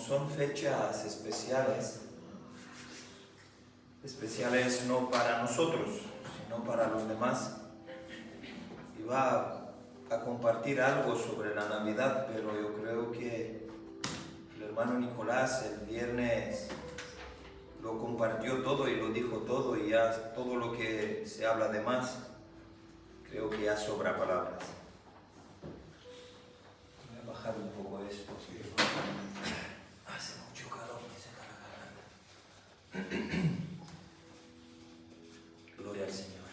son fechas especiales no para nosotros, sino para los demás, iba a compartir algo sobre la Navidad, pero yo creo que el hermano Nicolás el viernes lo compartió todo y lo dijo todo, y ya todo lo que se habla de más, creo que ya sobra palabras. Voy a bajar un poco esto. Hace mucho calor, me seca la garganta. Gloria al Señor.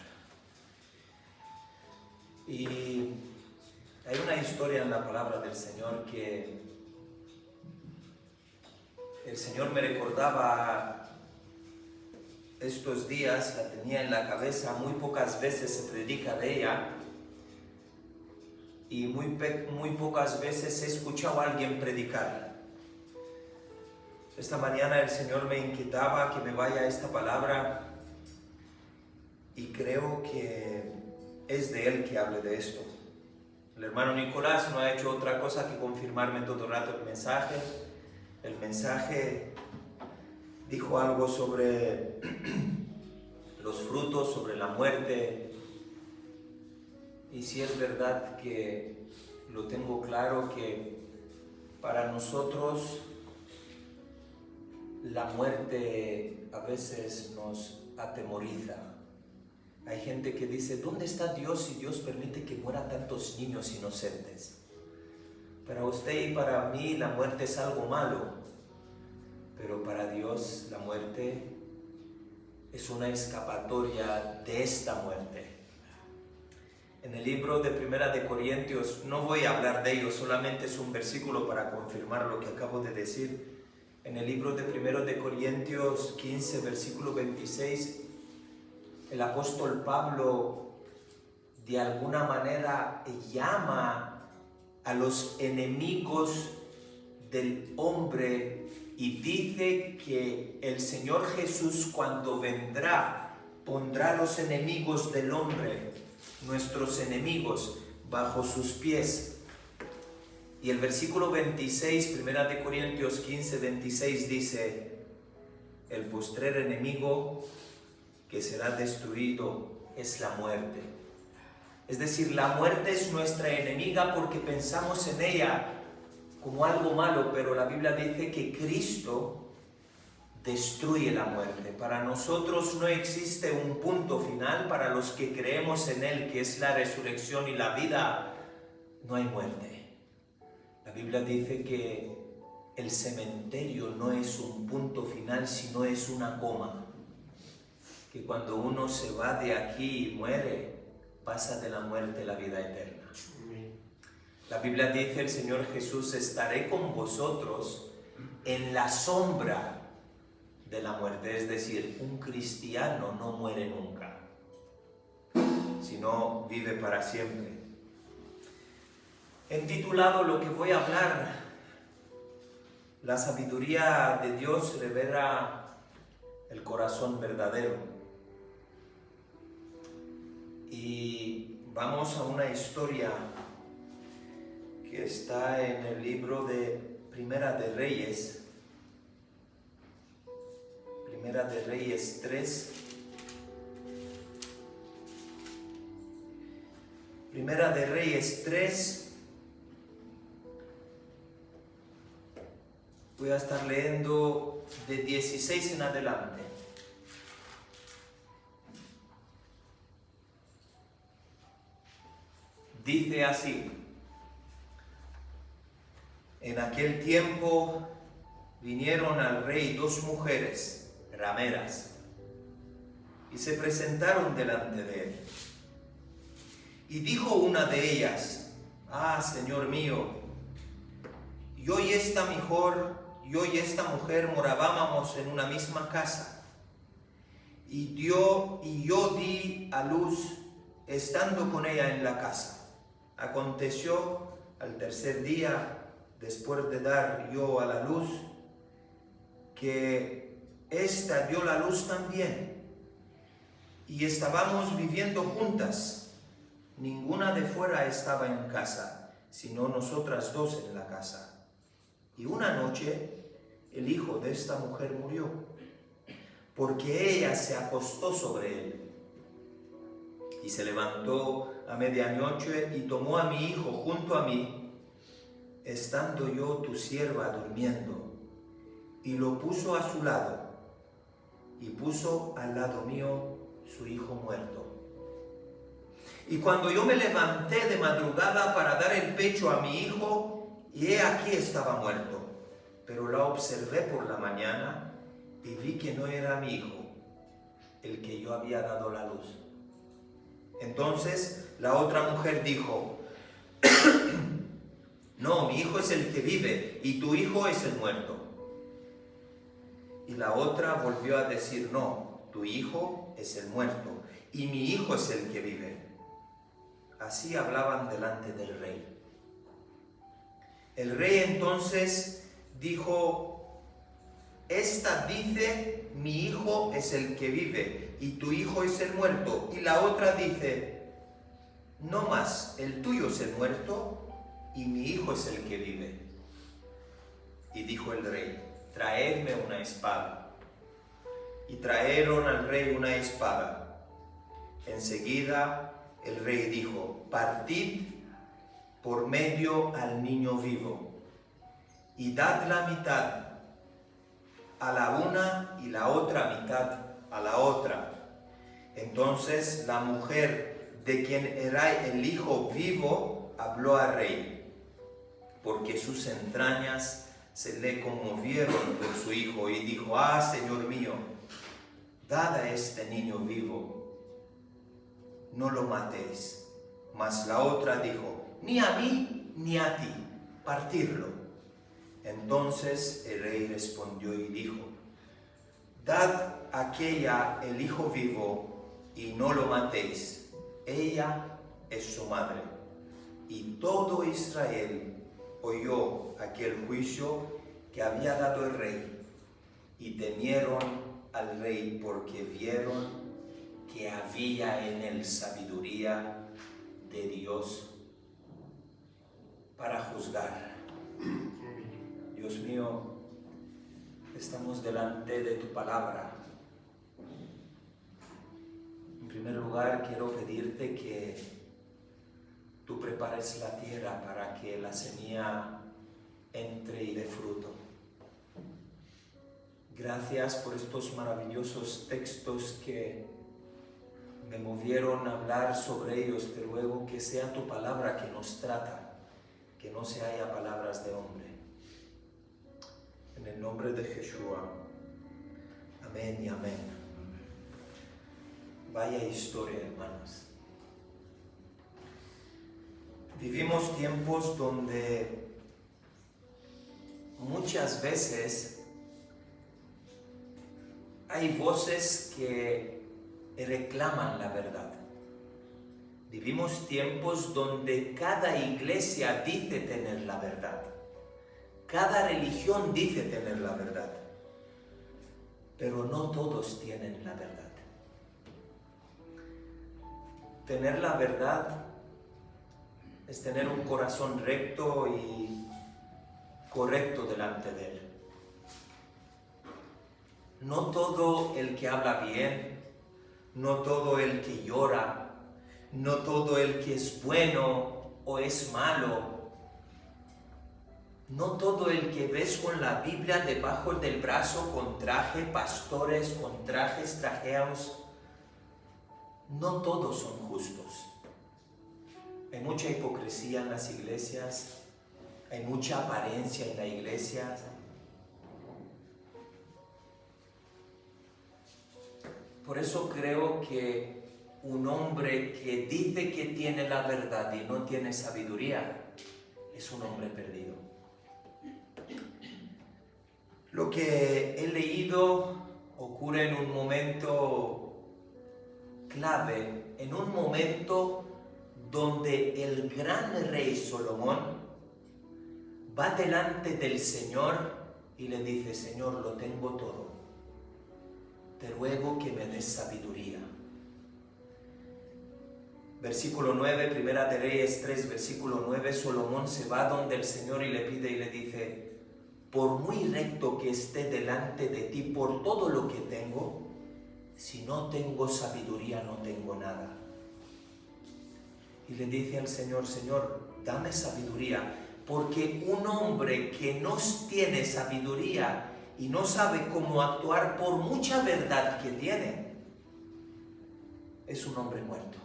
Y hay una historia en la palabra del Señor que el Señor me recordaba estos días, la tenía en la cabeza, muy pocas veces se predica de ella y muy pocas veces he escuchado a alguien predicar. Esta mañana el Señor me inquietaba que me vaya a esta palabra y creo que es de Él que hable de esto. El hermano Nicolás no ha hecho otra cosa que confirmarme todo el rato el mensaje. El mensaje dijo algo sobre los frutos, sobre la muerte. Y si es verdad que lo tengo claro, que para nosotros la muerte a veces nos atemoriza. Hay gente que dice, ¿dónde está Dios si Dios permite que mueran tantos niños inocentes? Para usted y para mí la muerte es algo malo, pero para Dios la muerte es una escapatoria de esta muerte. En el libro de Primera de Corintios, no voy a hablar de ello, solamente es un versículo para confirmar lo que acabo de decir. En el libro de Primero de Corintios 15, versículo 26, el apóstol Pablo de alguna manera llama a los enemigos del hombre y dice que el Señor Jesús, cuando vendrá, pondrá a los enemigos del hombre, nuestros enemigos, bajo sus pies. Y el versículo 26, Primera de Corintios 15, 26 dice, el postrer enemigo que será destruido es la muerte. Es decir, la muerte es nuestra enemiga porque pensamos en ella como algo malo, pero la Biblia dice que Cristo destruye la muerte. Para nosotros no existe un punto final. Para los que creemos en Él, que es la resurrección y la vida, no hay muerte. La Biblia dice que el cementerio no es un punto final, sino es una coma. Que cuando uno se va de aquí y muere, pasa de la muerte a la vida eterna. La Biblia dice, el Señor Jesús, estaré con vosotros en la sombra de la muerte. Es decir, un cristiano no muere nunca, sino vive para siempre. He titulado lo que voy a hablar, la sabiduría de Dios revela el corazón verdadero. Y vamos a una historia que está en el libro de Primera de Reyes 3. Primera de Reyes 3. Voy a estar leyendo de 16 en adelante. Dice así: en aquel tiempo vinieron al rey dos mujeres rameras y se presentaron delante de él. Y dijo una de ellas: ah, Señor mío, yo y esta mujer morábamos en una misma casa, y yo di a luz estando con ella en la casa. Aconteció al tercer día, después de dar yo a la luz, que ésta dio la luz también, y estábamos viviendo juntas. Ninguna de fuera estaba en casa, sino nosotras dos en la casa. Y una noche el hijo de esta mujer murió, porque ella se acostó sobre él. Y se levantó a medianoche y tomó a mi hijo junto a mí, estando yo tu sierva durmiendo, y lo puso a su lado, y puso al lado mío su hijo muerto. Y cuando yo me levanté de madrugada para dar el pecho a mi hijo, y he aquí estaba muerto, pero la observé por la mañana y vi que no era mi hijo, el que yo había dado la luz. Entonces la otra mujer dijo, no, mi hijo es el que vive y tu hijo es el muerto. Y la otra volvió a decir, no, tu hijo es el muerto y mi hijo es el que vive. Así hablaban delante del rey. El rey entonces dijo, esta dice, mi hijo es el que vive y tu hijo es el muerto. Y la otra dice, no más, el tuyo es el muerto y mi hijo es el que vive. Y dijo el rey, traedme una espada. Y trajeron al rey una espada. Enseguida el rey dijo, partid por medio al niño vivo y dad la mitad a la una y la otra mitad a la otra. Entonces la mujer de quien era el hijo vivo habló al rey, porque sus entrañas se le conmovieron por su hijo, y dijo, ah, Señor mío, dad a este niño vivo, no lo matéis. Mas la otra dijo, ni a mí ni a ti, partirlo. Entonces el rey respondió y dijo, dad a aquella el hijo vivo y no lo matéis. Ella es su madre. Y todo Israel oyó aquel juicio que había dado el rey y temieron al rey porque vieron que había en él sabiduría de Dios para juzgar. Dios mío, estamos delante de tu palabra. En primer lugar, quiero pedirte que tú prepares la tierra para que la semilla entre y dé fruto. Gracias por estos maravillosos textos que me movieron a hablar sobre ellos. Te ruego que sea tu palabra que nos trata, que no se haya palabras de hombre. En el nombre de Jesús. Amén y amén. Vaya historia, hermanos. Vivimos tiempos donde muchas veces hay voces que reclaman la verdad. Vivimos tiempos donde cada iglesia dice tener la verdad. Cada religión dice tener la verdad. Pero no todos tienen la verdad. Tener la verdad es tener un corazón recto y correcto delante de Él. No todo el que habla bien, no todo el que llora, no todo el que es bueno o es malo, no todo el que ves con la Biblia debajo del brazo con traje, pastores con trajes trajeados, no todos son justos. Hay mucha hipocresía en las iglesias, hay mucha apariencia en la iglesia. Por eso creo que un hombre que dice que tiene la verdad y no tiene sabiduría es un hombre perdido. Lo que he leído ocurre en un momento clave, en un momento donde el gran rey Salomón va delante del Señor y le dice, Señor, lo tengo todo, te ruego que me des sabiduría. Versículo 9, Primera de Reyes 3, versículo 9, Salomón se va donde el Señor y le pide y le dice, por muy recto que esté delante de ti, por todo lo que tengo, si no tengo sabiduría, no tengo nada. Y le dice al Señor, Señor, dame sabiduría, porque un hombre que no tiene sabiduría y no sabe cómo actuar por mucha verdad que tiene, es un hombre muerto.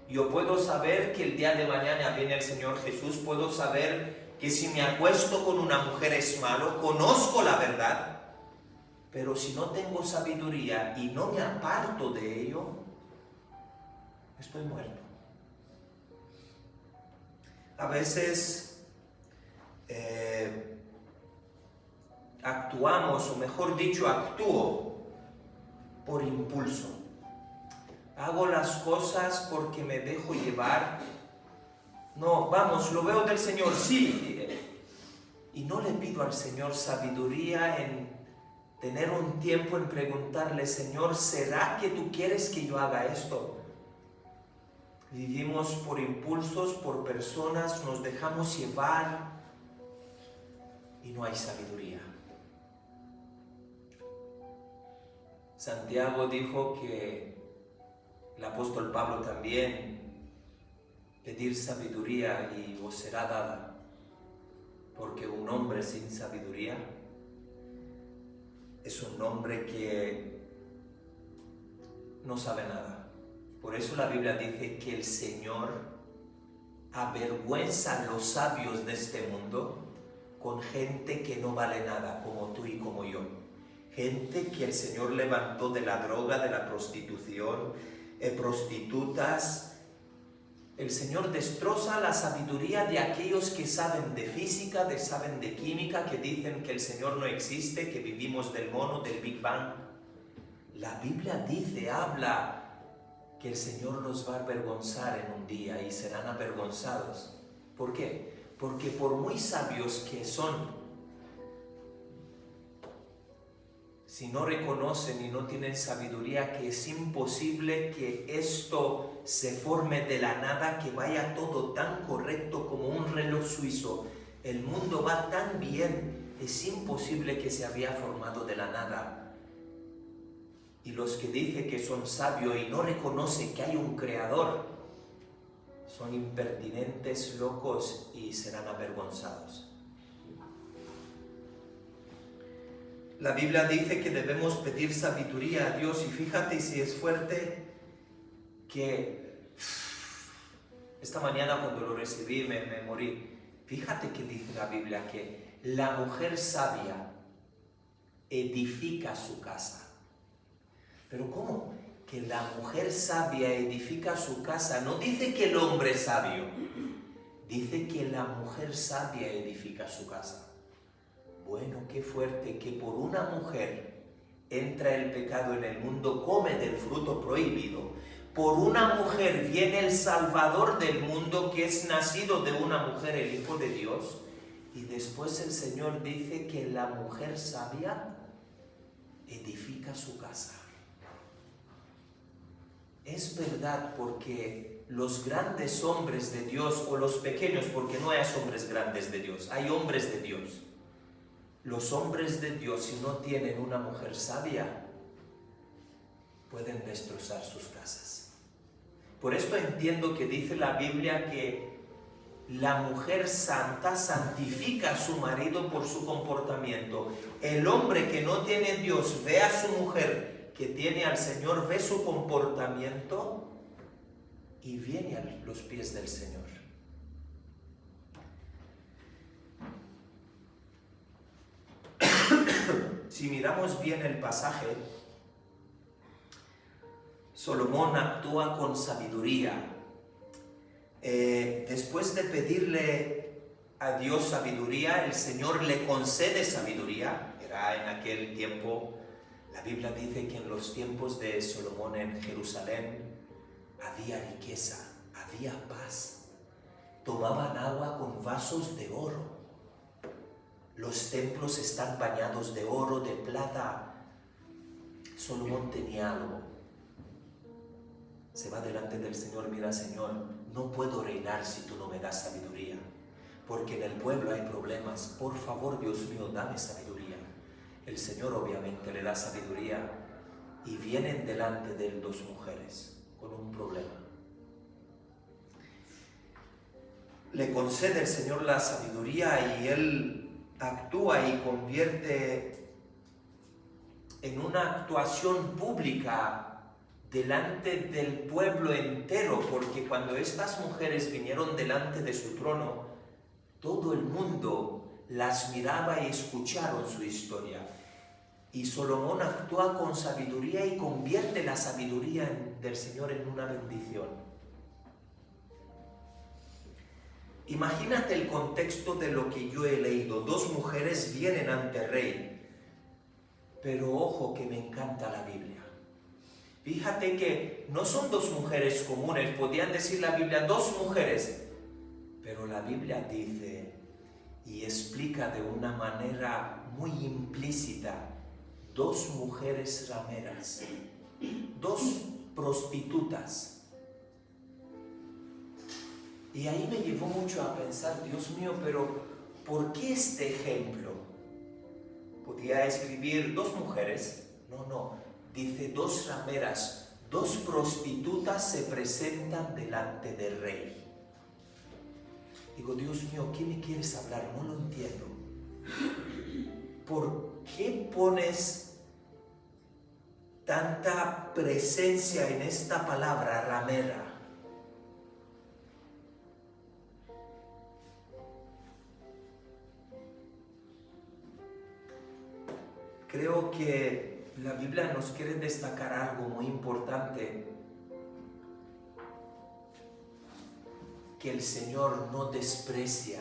Yo puedo saber que el día de mañana viene el Señor Jesús, puedo saber que si me acuesto con una mujer es malo, conozco la verdad, pero si no tengo sabiduría y no me aparto de ello, estoy muerto. A veces actuamos, o mejor dicho, actúo por impulso. Hago las cosas porque me dejo llevar. No, vamos, lo veo del Señor, sí. Y no le pido al Señor sabiduría en tener un tiempo en preguntarle, Señor, ¿será que tú quieres que yo haga esto? Vivimos por impulsos, por personas, nos dejamos llevar y no hay sabiduría. Santiago dijo que el apóstol Pablo también, pedir sabiduría y os será dada, porque un hombre sin sabiduría es un hombre que no sabe nada. Por eso la Biblia dice que el Señor avergüenza a los sabios de este mundo con gente que no vale nada, como tú y como yo. Gente que el Señor levantó de la droga, de la prostitución, prostitutas. El Señor destroza la sabiduría de aquellos que saben de física, saben de química, que dicen que el Señor no existe, que vivimos del mono, del Big Bang. La Biblia dice, habla, que el Señor los va a avergonzar en un día y serán avergonzados. ¿Por qué? Porque por muy sabios que son, si no reconocen y no tienen sabiduría, que es imposible que esto se forme de la nada, que vaya todo tan correcto como un reloj suizo. El mundo va tan bien, es imposible que se había formado de la nada. Y los que dicen que son sabios y no reconocen que hay un creador, son impertinentes, locos y serán avergonzados. La Biblia dice que debemos pedir sabiduría a Dios, y fíjate si es fuerte que esta mañana cuando lo recibí me morí. Fíjate que dice la Biblia que la mujer sabia edifica su casa. Pero ¿cómo? Que la mujer sabia edifica su casa. No dice que el hombre es sabio, dice que la mujer sabia edifica su casa. Bueno, qué fuerte que por una mujer entra el pecado en el mundo, come del fruto prohibido. Por una mujer viene el Salvador del mundo, que es nacido de una mujer, el Hijo de Dios. Y después el Señor dice que la mujer sabia edifica su casa. Es verdad, porque los grandes hombres de Dios, o los pequeños, porque no hay hombres grandes de Dios, hay hombres de Dios. Los hombres de Dios, si no tienen una mujer sabia, pueden destrozar sus casas. Por esto entiendo que dice la Biblia que la mujer santa santifica a su marido por su comportamiento. El hombre que no tiene Dios ve a su mujer que tiene al Señor, ve su comportamiento y viene a los pies del Señor. Si miramos bien el pasaje, Salomón actúa con sabiduría. Después de pedirle a Dios sabiduría, el Señor le concede sabiduría. Era en aquel tiempo. La Biblia dice que en los tiempos de Salomón en Jerusalén había riqueza, había paz. Tomaban agua con vasos de oro. Los templos están bañados de oro, de plata. Salomón tenía algo. Se va delante del Señor, mira, Señor, no puedo reinar si tú no me das sabiduría. porque en el pueblo hay problemas. Por favor, Dios mío, dame sabiduría. El Señor obviamente le da sabiduría y vienen delante de él dos mujeres con un problema. Le concede el Señor la sabiduría y él actúa y convierte en una actuación pública delante del pueblo entero, porque cuando estas mujeres vinieron delante de su trono, todo el mundo las miraba y escucharon su historia. Y Salomón actúa con sabiduría y convierte la sabiduría del Señor en una bendición. Imagínate el contexto de lo que yo he leído. Dos mujeres vienen ante el rey, pero ojo que me encanta la Biblia. Fíjate que no son dos mujeres comunes, podían decir la Biblia dos mujeres, pero la Biblia dice y explica de una manera muy implícita, dos mujeres rameras, dos prostitutas. Y ahí me llevó mucho a pensar, Dios mío, pero ¿por qué este ejemplo? Podía escribir dos mujeres, no. Dice dos rameras, dos prostitutas se presentan delante del rey. Digo, Dios mío, ¿qué me quieres hablar? No lo entiendo. ¿Por qué pones tanta presencia en esta palabra ramera? Creo que la Biblia nos quiere destacar algo muy importante, que el Señor no desprecia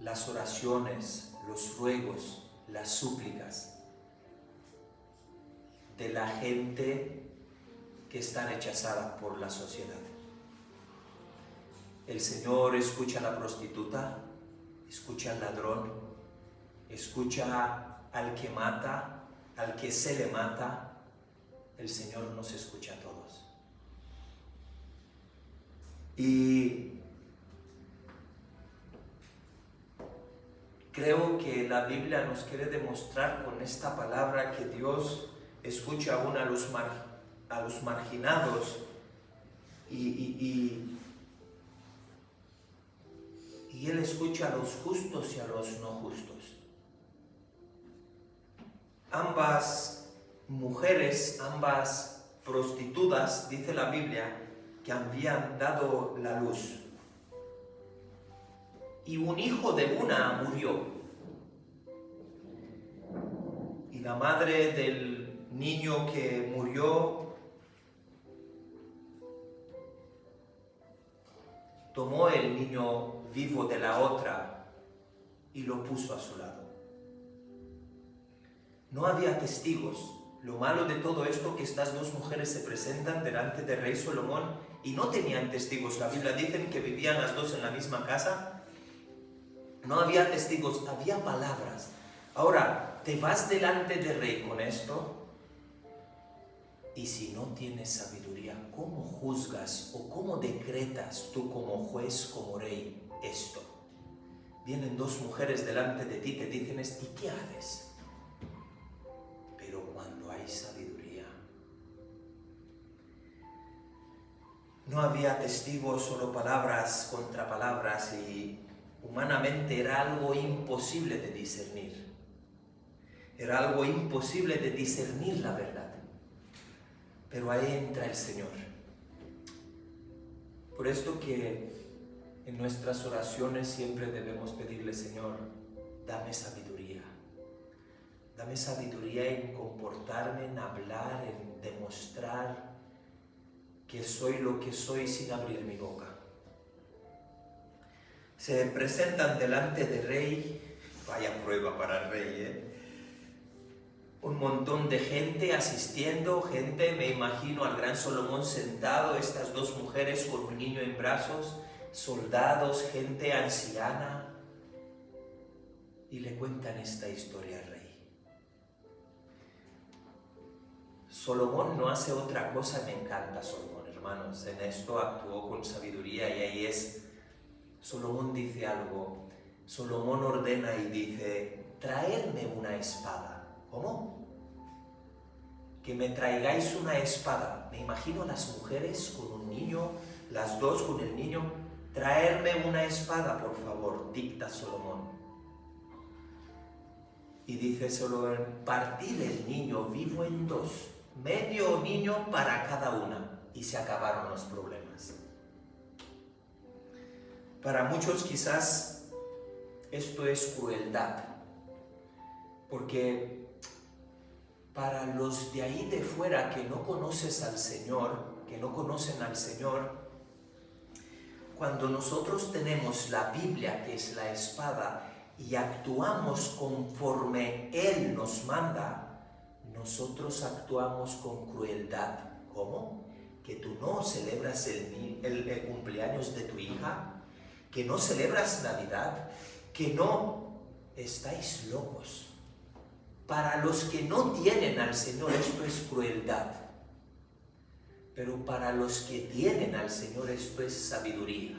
las oraciones, los ruegos, las súplicas de la gente que está rechazada por la sociedad. El Señor escucha a la prostituta, escucha al ladrón, escucha al que mata, al que se le mata. El Señor nos escucha a todos. Y creo que la Biblia nos quiere demostrar con esta palabra que Dios escucha aún a los marginados y Él escucha a los justos y a los no justos. Ambas mujeres, ambas prostitutas, dice la Biblia, que habían dado la luz. Y un hijo de una murió. Y la madre del niño que murió tomó el niño vivo de la otra y lo puso a su lado. No había testigos. Lo malo de todo esto es que estas dos mujeres se presentan delante del rey Salomón y no tenían testigos. La Biblia dice que vivían las dos en la misma casa. No había testigos, había palabras. Ahora, te vas delante del rey con esto y si no tienes sabiduría, ¿cómo juzgas o cómo decretas tú como juez, como rey esto? Vienen dos mujeres delante de ti, te dicen esto, ¿y qué haces? Pero cuando hay sabiduría, no había testigos, solo palabras contra palabras y humanamente era algo imposible de discernir. Era algo imposible de discernir la verdad. Pero ahí entra el Señor. Por esto que en nuestras oraciones siempre debemos pedirle, Señor, dame sabiduría. Dame sabiduría en comportarme, en hablar, en demostrar que soy lo que soy sin abrir mi boca. Se presentan delante del rey, vaya prueba para el rey, un montón de gente asistiendo, me imagino al gran Salomón sentado, estas dos mujeres con un niño en brazos, soldados, gente anciana, y le cuentan esta historia al rey. Salomón no hace otra cosa, me encanta Salomón, hermano. hermanos, en esto actuó con sabiduría y ahí es, Salomón dice algo, Salomón ordena y dice, traedme una espada. ¿Cómo? Que me traigáis una espada. Me imagino a las mujeres con un niño, las dos con el niño, traerme una espada, por favor, dicta Salomón. Y dice Salomón, partir el niño vivo en dos, medio niño para cada una, y se acabaron los problemas. Para muchos quizás esto es crueldad, porque para los de ahí de fuera que no conoces al Señor, que no conocen al Señor, cuando nosotros tenemos la Biblia, que es la espada, y actuamos conforme Él nos manda, nosotros actuamos con crueldad. ¿Cómo? Que tú no celebras el cumpleaños de tu hija, que no celebras Navidad, que no, estáis locos. Para los que no tienen al Señor esto es crueldad, pero para los que tienen al Señor esto es sabiduría.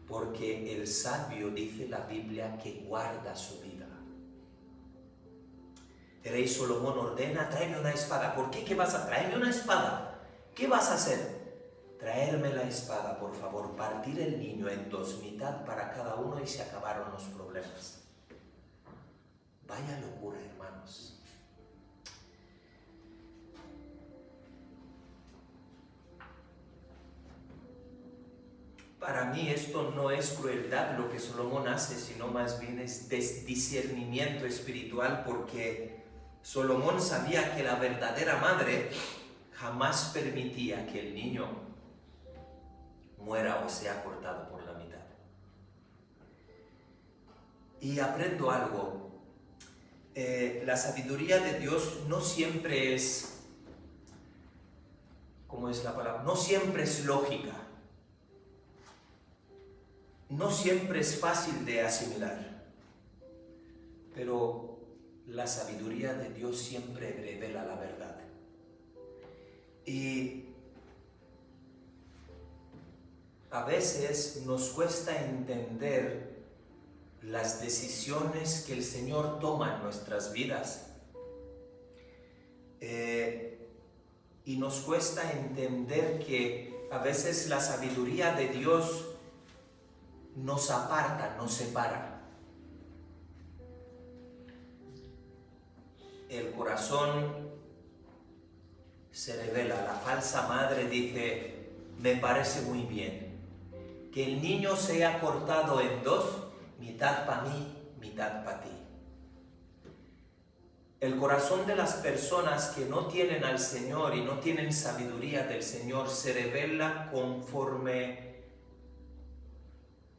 Porque el sabio, dice la Biblia, que guarda su vida. El rey Salomón ordena, tráeme una espada. ¿Por qué? ¿Qué vas a traerme una espada? ¿Qué vas a hacer? Traerme la espada, por favor, partir el niño en dos, mitad para cada uno y se acabaron los problemas. Vaya locura, hermanos. Para mí esto no es crueldad lo que Salomón hace, sino más bien es discernimiento espiritual, porque Salomón sabía que la verdadera madre jamás permitía que el niño muera o sea cortado por la mitad. Y aprendo algo. La sabiduría de Dios no siempre es, ¿cómo es la palabra? No siempre es lógica. No siempre es fácil de asimilar, pero la sabiduría de Dios siempre revela la verdad. Y a veces nos cuesta entender las decisiones que el Señor toma en nuestras vidas. Y nos cuesta entender que a veces la sabiduría de Dios nos aparta, nos separa. El corazón se revela. La falsa madre dice, me parece muy bien que el niño sea cortado en dos, mitad para mí, mitad para ti. El corazón de las personas que no tienen al Señor y no tienen sabiduría del Señor se revela conforme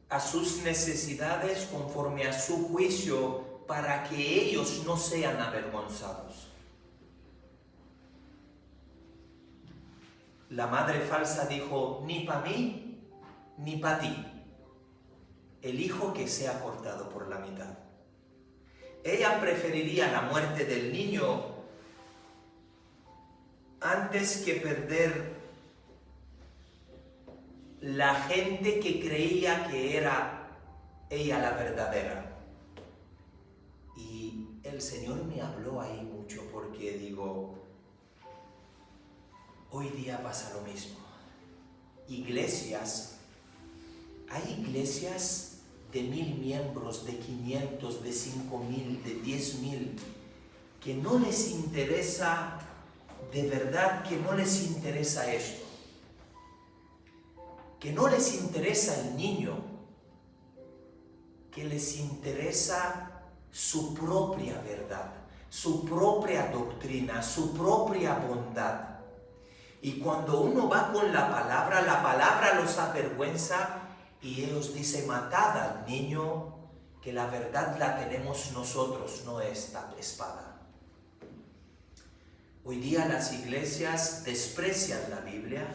a sus necesidades, conforme a su juicio, para que ellos no sean avergonzados. La madre falsa dijo, ni para mí, ni para ti. El hijo que sea cortado por la mitad. Ella preferiría la muerte del niño antes que perder la gente que creía que era ella la verdadera. Y el Señor me habló ahí mucho porque digo, hoy día pasa lo mismo. Iglesias, hay iglesias de 1000 miembros, de 500, de 5000, de 10,000, que no les interesa, de verdad que no les interesa esto. Que no les interesa el niño, que les interesa su propia verdad, su propia doctrina, su propia bondad. Y cuando uno va con la palabra los avergüenza y ellos dicen, matad al niño, que la verdad la tenemos nosotros, no esta espada. Hoy día las iglesias desprecian la Biblia,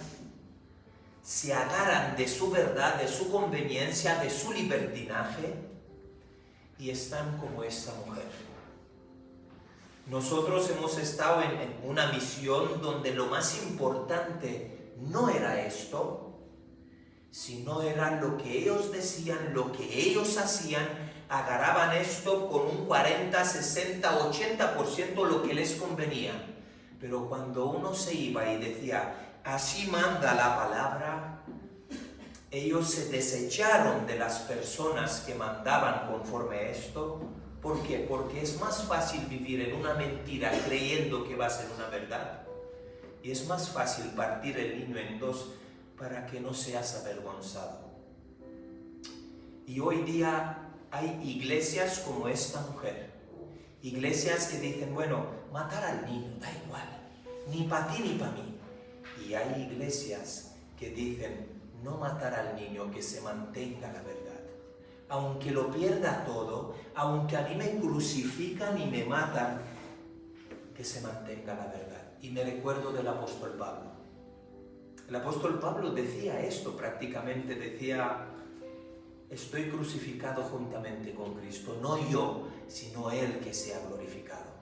se agarran de su verdad, de su conveniencia, de su libertinaje y están como esta mujer. Nosotros hemos estado en una misión donde lo más importante no era esto, sino era lo que ellos decían, lo que ellos hacían, agarraban esto con un 40, 60, 80% lo que les convenía. Pero cuando uno se iba y decía, así manda la palabra, ellos se desecharon de las personas que mandaban conforme a esto. ¿Por qué? Porque es más fácil vivir en una mentira creyendo que va a ser una verdad. Y es más fácil partir el niño en dos para que no seas avergonzado. Y hoy día hay iglesias como esta mujer. Iglesias que dicen, bueno, matar al niño, da igual, ni para ti ni para mí. Y hay iglesias que dicen, no matar al niño, que se mantenga la verdad. Aunque lo pierda todo, aunque a mí me crucifican y me matan, que se mantenga la verdad. Y me recuerdo del apóstol Pablo. El apóstol Pablo decía esto prácticamente, decía, estoy crucificado juntamente con Cristo, no yo, sino Él que sea glorificado.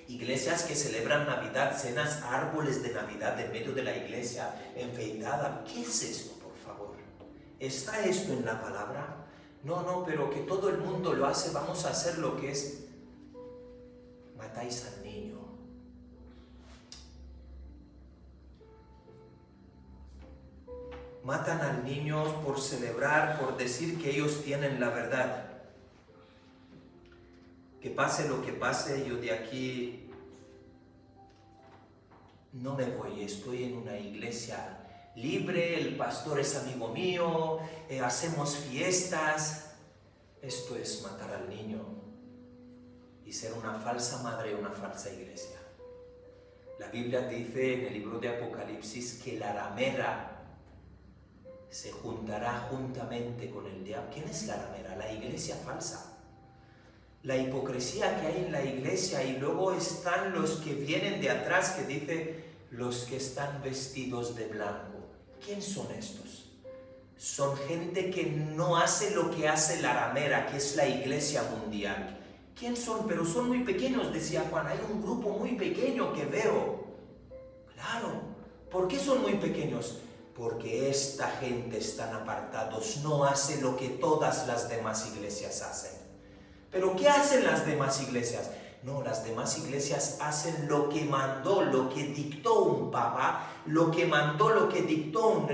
Iglesias que celebran Navidad, cenas, árboles de Navidad en medio de la iglesia, enfeitada. ¿Qué es esto, por favor? ¿Está esto en la palabra? No, pero que todo el mundo lo hace, vamos a hacer lo que es. Matáis al niño. Matan al niño por celebrar, por decir que ellos tienen la verdad. Que pase lo que pase, yo de aquí no me voy. Estoy en una iglesia libre, el pastor es amigo mío, hacemos fiestas. Esto es matar al niño y ser una falsa madre, una falsa iglesia. La Biblia dice en el libro de Apocalipsis que la ramera se juntará juntamente con el diablo. ¿Quién es la ramera? La iglesia falsa. La hipocresía que hay en la iglesia, y luego están los que vienen de atrás que dice los que están vestidos de blanco. ¿Quién son estos? Son gente que no hace lo que hace la ramera, que es la iglesia mundial. ¿Quién son? Pero son muy pequeños, decía Juan. Hay un grupo muy pequeño que veo. Claro. ¿Por qué son muy pequeños? Porque esta gente están apartados, no hace lo que todas las demás iglesias hacen. ¿Pero qué hacen las demás iglesias? No, las demás iglesias hacen lo que mandó, lo que dictó un papa, lo que mandó, lo que dictó un...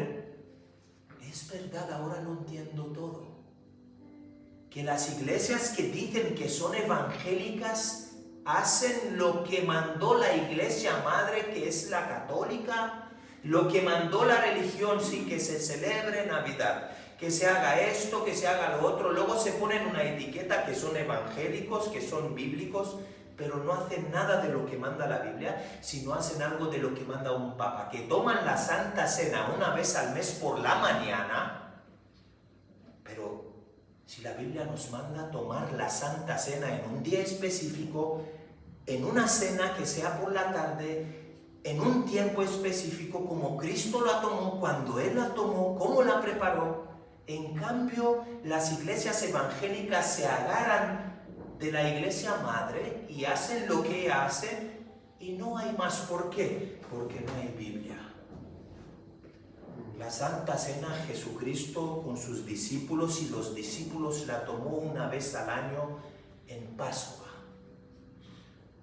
Es verdad, ahora lo entiendo todo. Que las iglesias que dicen que son evangélicas hacen lo que mandó la iglesia madre, que es la católica, lo que mandó la religión, sí, que se celebre Navidad, que se haga esto, que se haga lo otro. Luego se ponen una etiqueta que son evangélicos, que son bíblicos, pero no hacen nada de lo que manda la Biblia, sino hacen algo de lo que manda un papa, que toman la Santa Cena una vez al mes por la mañana. Pero si la Biblia nos manda tomar la Santa Cena en un día específico, en una cena que sea por la tarde, en un tiempo específico, como Cristo la tomó, cuando Él la tomó, cómo la preparó. En cambio, las iglesias evangélicas se agarran de la iglesia madre y hacen lo que hacen y no hay más. ¿Por qué? Porque no hay Biblia. La Santa Cena, Jesucristo con sus discípulos, y los discípulos la tomó una vez al año en Pascua.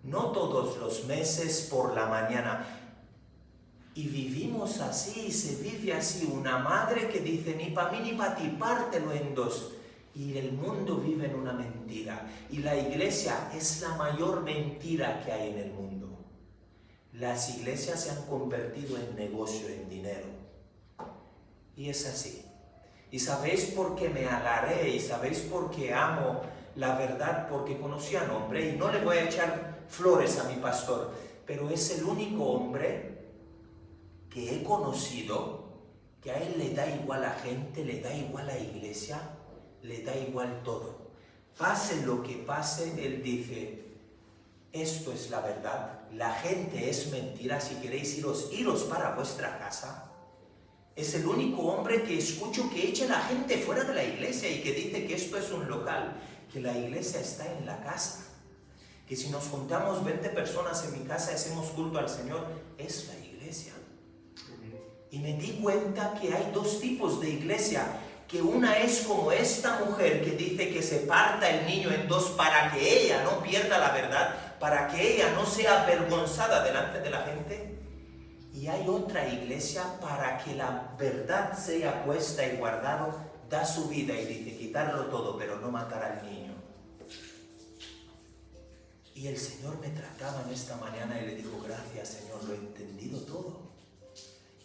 No todos los meses por la mañana. Y vivimos así, y se vive así. Una madre que dice, ni para mí ni para ti, pártelo en dos. Y el mundo vive en una mentira. Y la iglesia es la mayor mentira que hay en el mundo. Las iglesias se han convertido en negocio, en dinero. Y es así. ¿Y sabéis por qué me agarré? ¿Y sabéis por qué amo la verdad? Porque conocí a un hombre, y no le voy a echar flores a mi pastor, pero es el único hombre que he conocido que a él le da igual a gente, le da igual a iglesia, le da igual todo. Pase lo que pase, él dice, esto es la verdad, la gente es mentira, si queréis iros para vuestra casa. Es el único hombre que escucho que echa a la gente fuera de la iglesia y que dice que esto es un local, que la iglesia está en la casa. Que si nos juntamos 20 personas en mi casa y hacemos culto al Señor, es la iglesia. Y me di cuenta que hay dos tipos de iglesia, que una es como esta mujer que dice que se parta el niño en dos para que ella no pierda la verdad, para que ella no sea avergonzada delante de la gente. Y hay otra iglesia para que la verdad sea puesta y guardado, da su vida y dice quitarlo todo, pero no matar al niño. Y el Señor me trataba en esta mañana y le digo, gracias Señor, lo he entendido todo.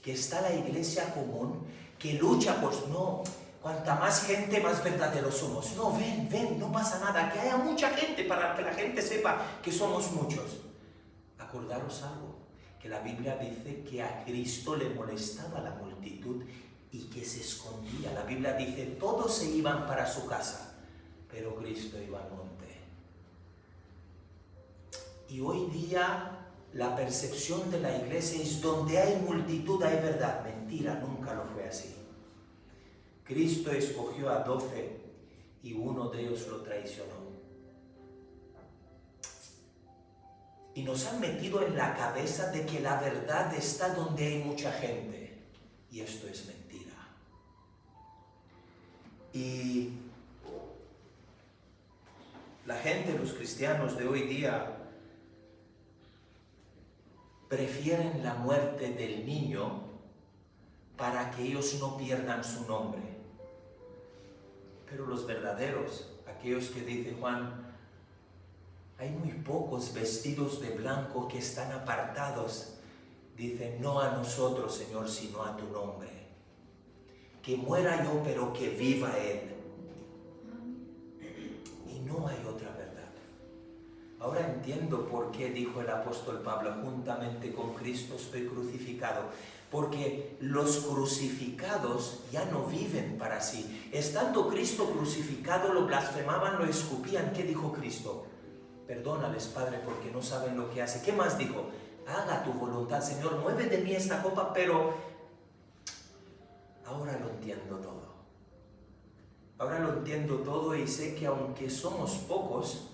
Que está la iglesia común, que lucha por... No, cuanta más gente, más verdaderos somos. No, ven, no pasa nada, que haya mucha gente para que la gente sepa que somos muchos. Acordaros algo, que la Biblia dice que a Cristo le molestaba la multitud y que se escondía. La Biblia dice, todos se iban para su casa, pero Cristo iba al monte. Y hoy día la percepción de la iglesia es donde hay multitud hay verdad. Mentira, nunca lo fue así. Cristo escogió a 12 y uno de ellos lo traicionó. Y nos han metido en la cabeza de que la verdad está donde hay mucha gente. Y esto es mentira. Y la gente, los cristianos de hoy día, prefieren la muerte del niño para que ellos no pierdan su nombre. Pero los verdaderos, aquellos que dice Juan, hay muy pocos vestidos de blanco que están apartados. Dicen, no a nosotros, Señor, sino a tu nombre. Que muera yo, pero que viva Él. Y no hay otra verdad. Ahora entiendo por qué dijo el apóstol Pablo, juntamente con Cristo estoy crucificado. Porque los crucificados ya no viven para sí. Estando Cristo crucificado, lo blasfemaban, lo escupían. ¿Qué dijo Cristo? Perdónales, Padre, porque no saben lo que hace. ¿Qué más dijo? Haga tu voluntad, Señor, mueve de mí esta copa, pero ahora lo entiendo todo. Ahora lo entiendo todo y sé que aunque somos pocos,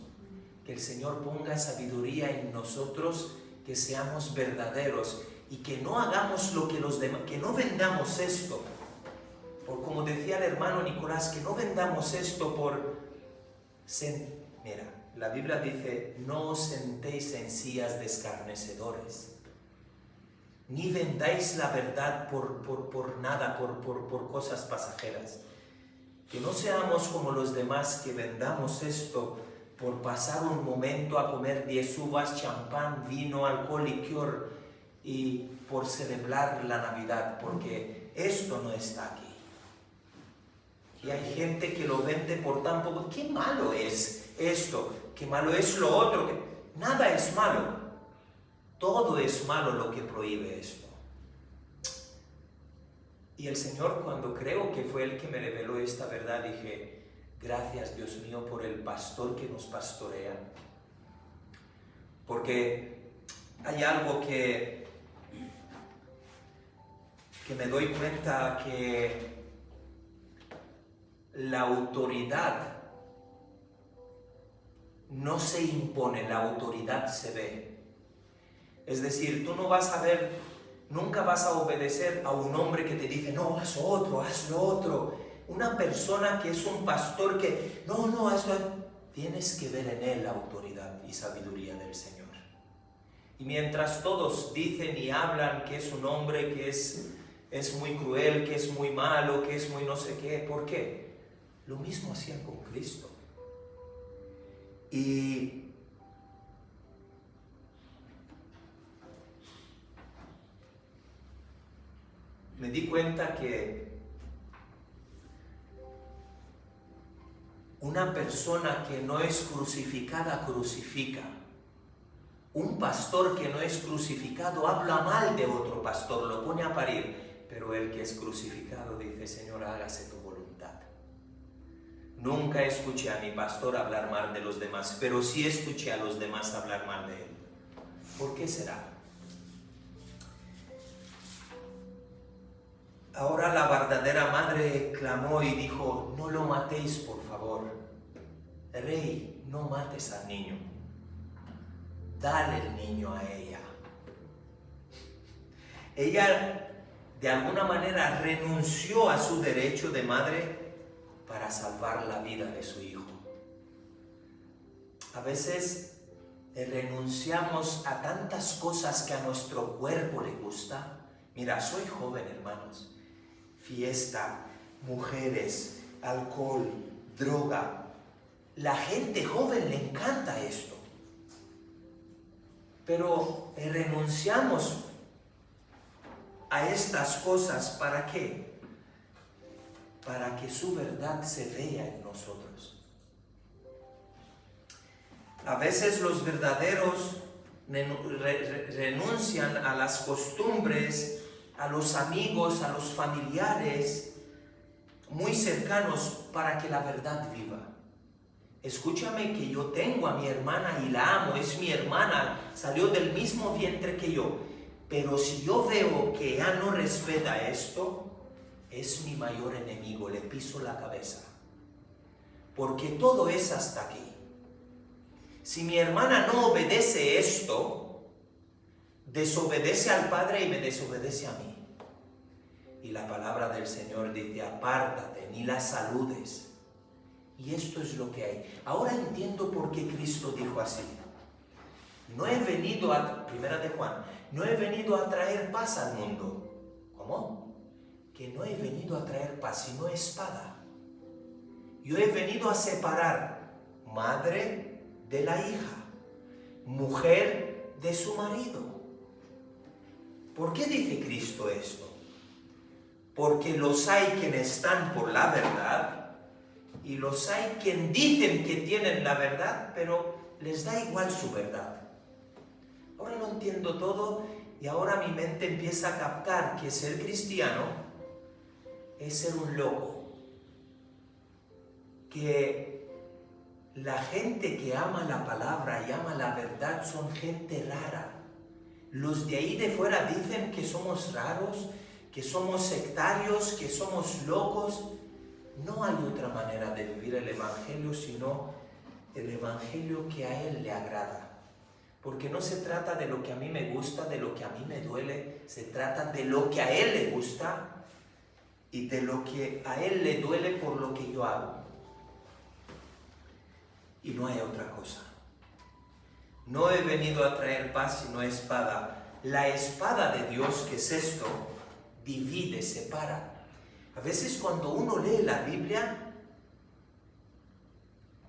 que el Señor ponga sabiduría en nosotros, que seamos verdaderos y que no hagamos lo que los demás, que no vendamos esto, por como decía el hermano Nicolás, que no vendamos esto por... Mira, la Biblia dice, no os sentéis en sillas de escarnecedores, ni vendáis la verdad por nada, por cosas pasajeras. Que no seamos como los demás que vendamos esto por pasar un momento a comer 10 uvas, champán, vino, alcohol, licor y por celebrar la Navidad, porque esto no está aquí. Y hay gente que lo vende por tan poco. ¿Qué malo es esto? ¿Qué malo es lo otro? Nada es malo. Todo es malo lo que prohíbe esto. Y el Señor, cuando creo que fue Él que me reveló esta verdad, dije, gracias Dios mío por el pastor que nos pastorea. Porque hay algo que me doy cuenta que la autoridad no se impone, la autoridad se ve. Es decir, tú no vas a ver, nunca vas a obedecer a un hombre que te dice, no, haz otro, haz lo otro. Una persona que es un pastor que, no, hazlo. Tienes que ver en él la autoridad y sabiduría del Señor. Y mientras todos dicen y hablan que es un hombre que es muy cruel, que es muy malo, que es muy no sé qué, ¿por qué? Lo mismo hacían con Cristo. Y me di cuenta que una persona que no es crucificada, crucifica. Un pastor que no es crucificado habla mal de otro pastor, lo pone a parir. Pero el que es crucificado dice, Señor, hágase tu voluntad. Nunca escuché a mi pastor hablar mal de los demás, pero sí escuché a los demás hablar mal de él. ¿Por qué será? Ahora la verdadera madre clamó y dijo, no lo matéis, por favor. Rey, no mates al niño. Dale el niño a ella. Ella de alguna manera renunció a su derecho de madre para salvar la vida de su hijo. A veces renunciamos a tantas cosas que a nuestro cuerpo le gusta. Mira, soy joven, hermanos. Fiesta, mujeres, alcohol, droga. La gente joven le encanta esto. Pero renunciamos a estas cosas, ¿para qué? Para que su verdad se vea en nosotros. A veces los verdaderos renuncian a las costumbres, a los amigos, a los familiares muy cercanos para que la verdad viva. Escúchame que yo tengo a mi hermana y la amo, es mi hermana, salió del mismo vientre que yo. Pero si yo veo que ella no respeta esto, es mi mayor enemigo, le piso la cabeza. Porque todo es hasta aquí. Si mi hermana no obedece esto, desobedece al Padre y me desobedece a mí. Y la palabra del Señor dice, apártate, ni la saludes. Y esto es lo que hay. Ahora entiendo por qué Cristo dijo así. No he venido a, primera de Juan, no he venido a traer paz al mundo. ¿Cómo? Que no he venido a traer paz, sino espada. Yo he venido a separar madre de la hija, mujer de su marido. ¿Por qué dice Cristo esto? Porque los hay quienes están por la verdad y los hay quienes dicen que tienen la verdad, pero les da igual su verdad. Ahora lo entiendo todo y ahora mi mente empieza a captar que ser cristiano es ser un loco. Que la gente que ama la palabra y ama la verdad son gente rara. Los de ahí de fuera dicen que somos raros, que somos sectarios, que somos locos. No hay otra manera de vivir el Evangelio sino el Evangelio que a Él le agrada. Porque no se trata de lo que a mí me gusta, de lo que a mí me duele, se trata de lo que a Él le gusta y de lo que a Él le duele por lo que yo hago. Y no hay otra cosa. No he venido a traer paz sino espada. La espada de Dios, que es esto, divide, separa. A veces cuando uno lee la Biblia,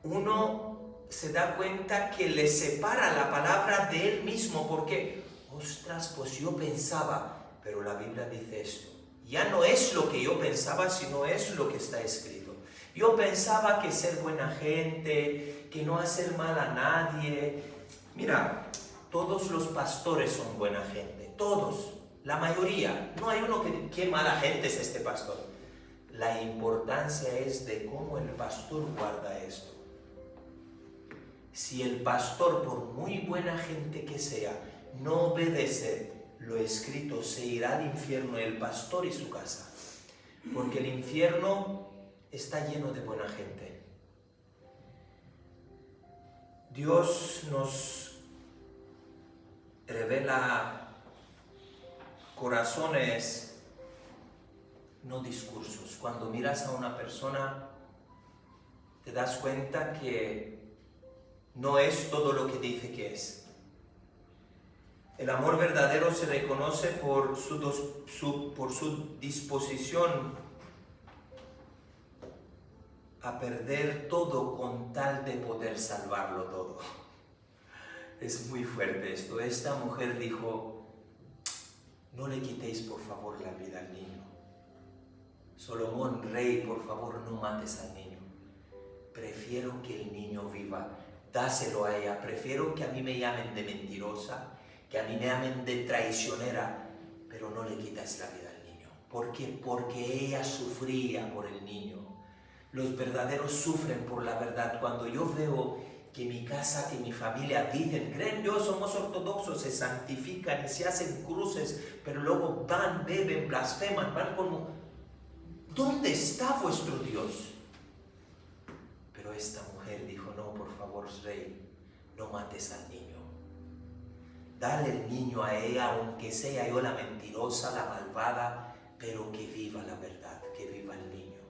uno se da cuenta que le separa la palabra de él mismo, porque, ostras, pues yo pensaba, pero la Biblia dice esto. Ya no es lo que yo pensaba, sino es lo que está escrito. Yo pensaba que ser buena gente, que no hacer mal a nadie. Mira, todos los pastores son buena gente, todos, la mayoría. No hay uno que, qué mala gente es este pastor. La importancia es de cómo el pastor guarda esto. Si el pastor, por muy buena gente que sea, no obedece lo escrito, se irá al infierno el pastor y su casa. Porque el infierno está lleno de buena gente. Dios nos revela corazones, no discursos. Cuando miras a una persona, te das cuenta que no es todo lo que dice que es. El amor verdadero se reconoce por su disposición a perder todo con tal de poder salvarlo todo. Es muy fuerte esto. Esta mujer dijo, no le quitéis por favor la vida al niño. Salomón, rey, por favor no mates al niño. Prefiero que el niño viva. Dáselo a ella. Prefiero que a mí me llamen de mentirosa, que a mí me llamen de traicionera, pero no le quitas la vida al niño. ¿Por qué? Porque ella sufría por el niño. Los verdaderos sufren por la verdad. Cuando yo veo que mi casa, que mi familia dicen, creen Dios, somos ortodoxos, se santifican y se hacen cruces, pero luego van, beben, blasfeman, van como, ¿dónde está vuestro Dios? Pero esta mujer dijo, no, por favor, rey, no mates al niño. Dale el niño a ella, aunque sea yo la mentirosa, la malvada, pero que viva la verdad, que viva el niño.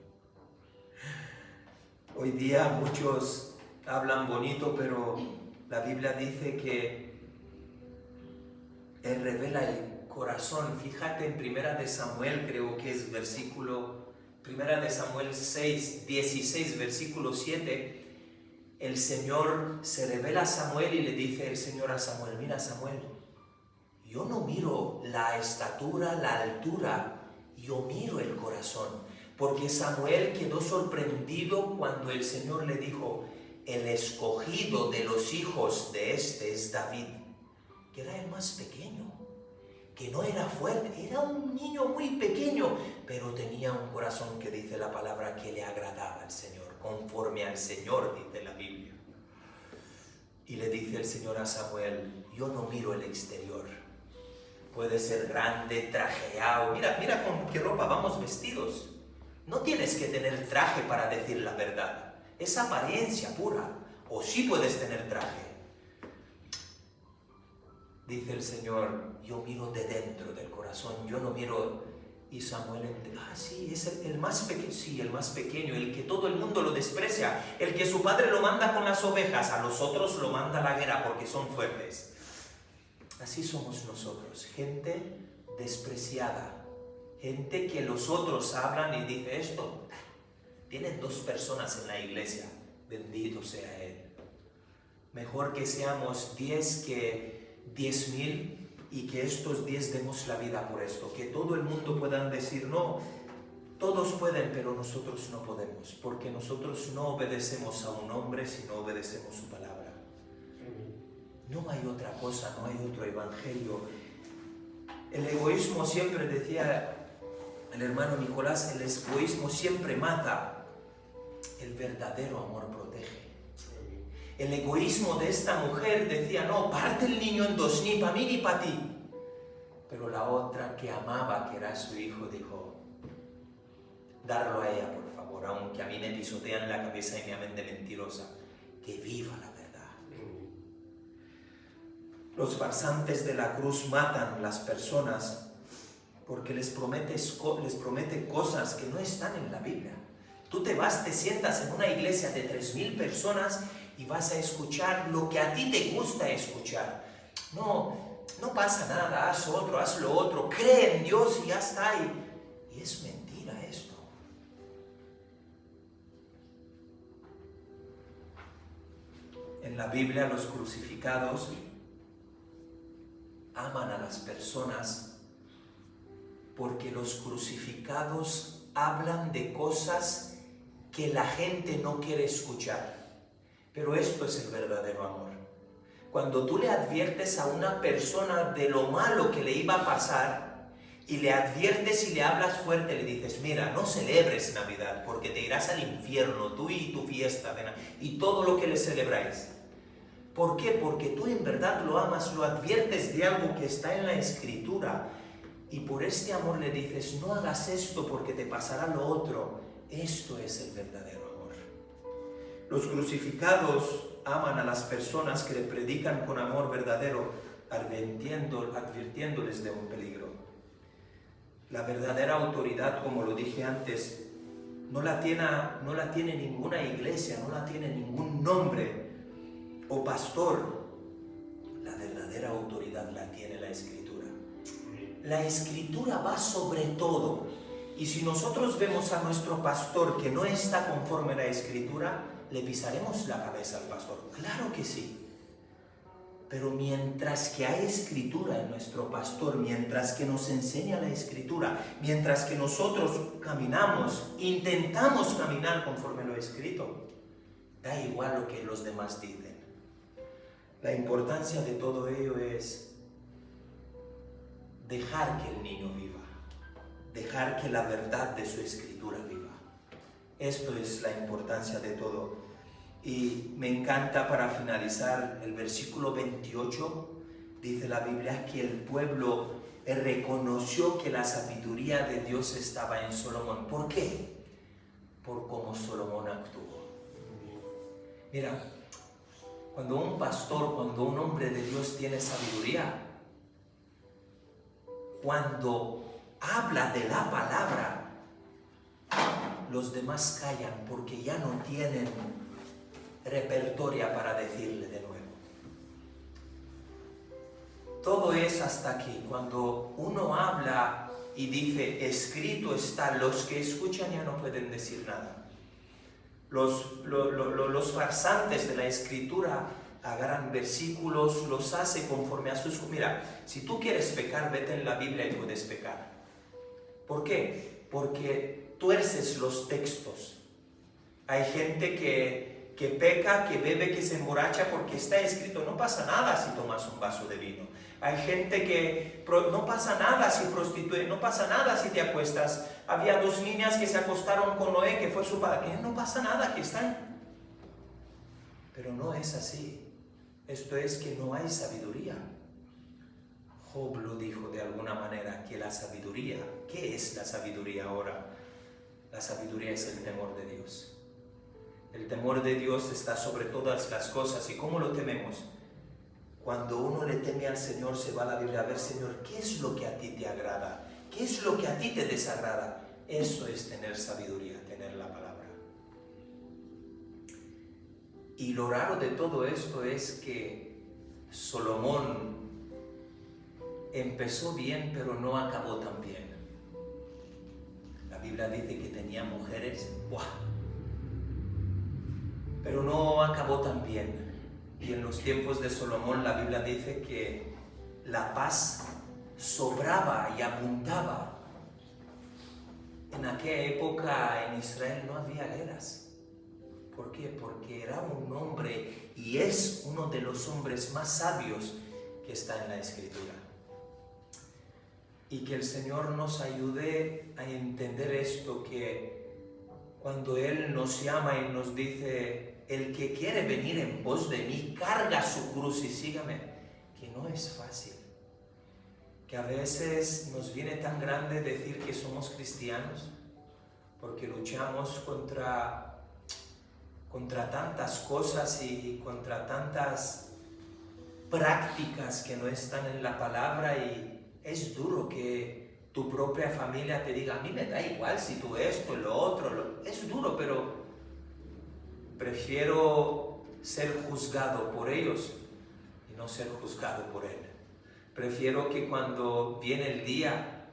Hoy día muchos hablan bonito, pero la Biblia dice que Él revela el corazón. Fíjate en 1 de Samuel, creo que es versículo, 1 de Samuel 6, 16, versículo 7, el Señor se revela a Samuel y le dice el Señor a Samuel: mira, Samuel, yo no miro la estatura, la altura, yo miro el corazón. Porque Samuel quedó sorprendido cuando el Señor le dijo: el escogido de los hijos de este es David, que era el más pequeño, que no era fuerte, era un niño muy pequeño, pero tenía un corazón que dice la palabra que le agradaba al Señor, conforme al Señor, dice la Biblia. Y le dice el Señor a Samuel: yo no miro el exterior. Puede ser grande, trajeado. Mira con qué ropa vamos vestidos. No tienes que tener traje para decir la verdad. Es apariencia pura. O sí puedes tener traje. Dice el Señor: yo miro de dentro del corazón. Yo no miro. Y Samuel, sí, es el más pequeño. Sí, el más pequeño, el que todo el mundo lo desprecia. El que su padre lo manda con las ovejas. A los otros lo manda a la guerra porque son fuertes. Así somos nosotros. Gente despreciada. Gente que los otros hablan y dice esto. Tienen 2 personas en la iglesia. Bendito sea Él. Mejor que seamos 10 que 10,000 y que estos 10 demos la vida por esto. Que todo el mundo puedan decir: no, todos pueden, pero nosotros no podemos. Porque nosotros no obedecemos a un hombre, sino obedecemos su palabra. No hay otra cosa, no hay otro evangelio. El egoísmo, siempre decía el hermano Nicolás, el egoísmo siempre mata. El verdadero amor protege. El egoísmo de esta mujer decía: no, parte el niño en 2, ni para mí ni para ti. Pero la otra que amaba, que era su hijo, dijo: darlo a ella, por favor, aunque a mí me pisotean la cabeza y me amen de mentirosa. Que viva la verdad. Los farsantes de la cruz matan las personas porque les prometen cosas que no están en la Biblia. Tú te sientas en una iglesia de 3,000 personas y vas a escuchar lo que a ti te gusta escuchar. No pasa nada, haz lo otro, cree en Dios y ya está. Y es mentira esto. En la Biblia los crucificados aman a las personas porque los crucificados hablan de cosas que la gente no quiere escuchar. Pero esto es el verdadero amor. Cuando tú le adviertes a una persona de lo malo que le iba a pasar y le adviertes y le hablas fuerte, le dices: mira, no celebres Navidad porque te irás al infierno, tú y tu fiesta y todo lo que le celebráis. ¿Por qué? Porque tú en verdad lo amas, lo adviertes de algo que está en la Escritura y por este amor le dices: no hagas esto porque te pasará lo otro. Esto es el verdadero amor. Los crucificados aman a las personas que le predican con amor verdadero, advirtiéndoles de un peligro. La verdadera autoridad, como lo dije antes, no la tiene ninguna iglesia, no la tiene ningún nombre o pastor. La verdadera autoridad la tiene la Escritura. La Escritura va sobre todo. Y si nosotros vemos a nuestro pastor que no está conforme a la Escritura, ¿le pisaremos la cabeza al pastor? Claro que sí. Pero mientras que hay Escritura en nuestro pastor, mientras que nos enseña la Escritura, mientras que nosotros intentamos caminar conforme lo escrito, da igual lo que los demás dicen. La importancia de todo ello es dejar que el niño viva, dejar que la verdad de su Escritura viva. Esto es la importancia de todo. Y me encanta, para finalizar, el versículo 28, dice la Biblia que el pueblo reconoció que la sabiduría de Dios estaba en Salomón. ¿Por qué? Por cómo Salomón actuó. Mira, cuando un pastor, cuando un hombre de Dios tiene sabiduría, cuando habla de la palabra, los demás callan porque ya no tienen repertorio para decirle de nuevo. Todo es hasta aquí. Cuando uno habla y dice, escrito está, los que escuchan ya no pueden decir nada. Los farsantes de la escritura agarran versículos, los hace conforme a sus... Mira, si tú quieres pecar, vete en la Biblia y puedes pecar. ¿Por qué? Porque tuerces los textos. Hay gente que peca, que bebe, que se emborracha porque está escrito, no pasa nada si tomas un vaso de vino. Hay gente que no pasa nada si prostituye, no pasa nada si te acuestas. Había 2 niñas que se acostaron con Noé, que fue su padre, que no pasa nada, que están... Pero no es así. Esto es que no hay sabiduría. Job lo dijo de alguna manera, que la sabiduría, ¿qué es la sabiduría ahora? La sabiduría es el temor de Dios. El temor de Dios está sobre todas las cosas. ¿Y cómo lo tememos? Cuando uno le teme al Señor, se va a la Biblia a ver, Señor, ¿qué es lo que a ti te agrada? ¿Qué es lo que a ti te desagrada? Eso es tener sabiduría, tener la palabra. Y lo raro de todo esto es que Salomón empezó bien, pero no acabó tan bien. La Biblia dice que tenía mujeres, ¡buah! Pero no acabó tan bien. Y en los tiempos de Salomón la Biblia dice que la paz sobraba y abundaba. En aquella época en Israel no había guerras. ¿Por qué? Porque era un hombre y es uno de los hombres más sabios que está en la Escritura. Y que el Señor nos ayude a entender esto, que cuando Él nos llama y nos dice, el que quiere venir en pos de mí, carga su cruz y sígame, que no es fácil. Que a veces nos viene tan grande decir que somos cristianos, porque luchamos contra tantas cosas y contra tantas prácticas que no están en la palabra, y es duro que tu propia familia te diga, a mí me da igual si tú esto, lo otro, es duro, pero prefiero ser juzgado por ellos y no ser juzgado por Él. Prefiero que cuando viene el día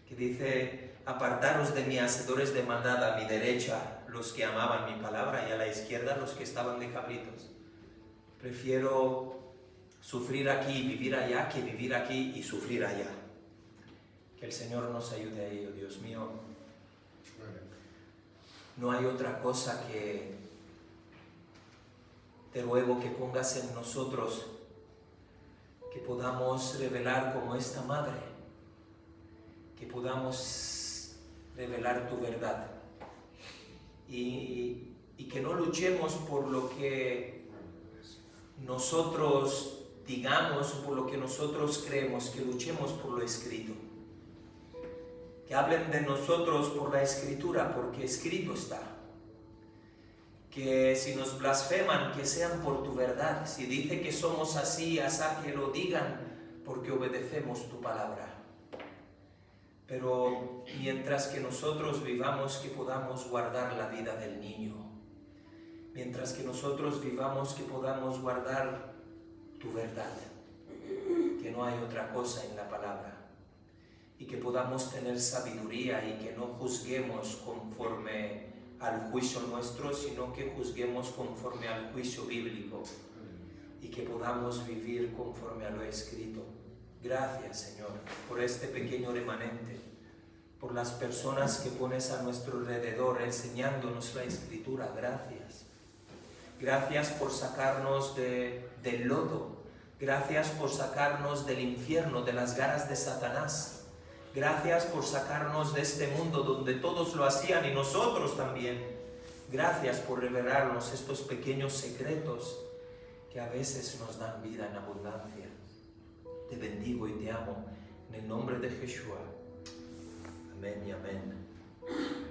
que dice, apartaros de mí, hacedores de maldad, a mi derecha los que amaban mi palabra y a la izquierda los que estaban de cabritos. Prefiero sufrir aquí y vivir allá que vivir aquí y sufrir allá. Que el Señor nos ayude a ello, Dios mío. No hay otra cosa que te ruego que pongas en nosotros, que podamos revelar como esta madre, que podamos revelar tu verdad y que no luchemos por lo que nosotros digamos o por lo que nosotros creemos, que luchemos por lo escrito. Que hablen de nosotros por la Escritura, porque escrito está. Que si nos blasfeman, que sean por tu verdad. Si dice que somos así, asá, que lo digan, porque obedecemos tu palabra. Pero mientras que nosotros vivamos, que podamos guardar la vida del niño. Mientras que nosotros vivamos, que podamos guardar tu verdad. Que no hay otra cosa en la palabra. Y que podamos tener sabiduría y que no juzguemos conforme al juicio nuestro, sino que juzguemos conforme al juicio bíblico. Y que podamos vivir conforme a lo escrito. Gracias, Señor, por este pequeño remanente, por las personas que pones a nuestro alrededor enseñándonos la Escritura. Gracias. Gracias por sacarnos del lodo. Gracias por sacarnos del infierno, de las garras de Satanás. Gracias por sacarnos de este mundo donde todos lo hacían y nosotros también. Gracias por revelarnos estos pequeños secretos que a veces nos dan vida en abundancia. Te bendigo y te amo en el nombre de Jesús. Amén y amén.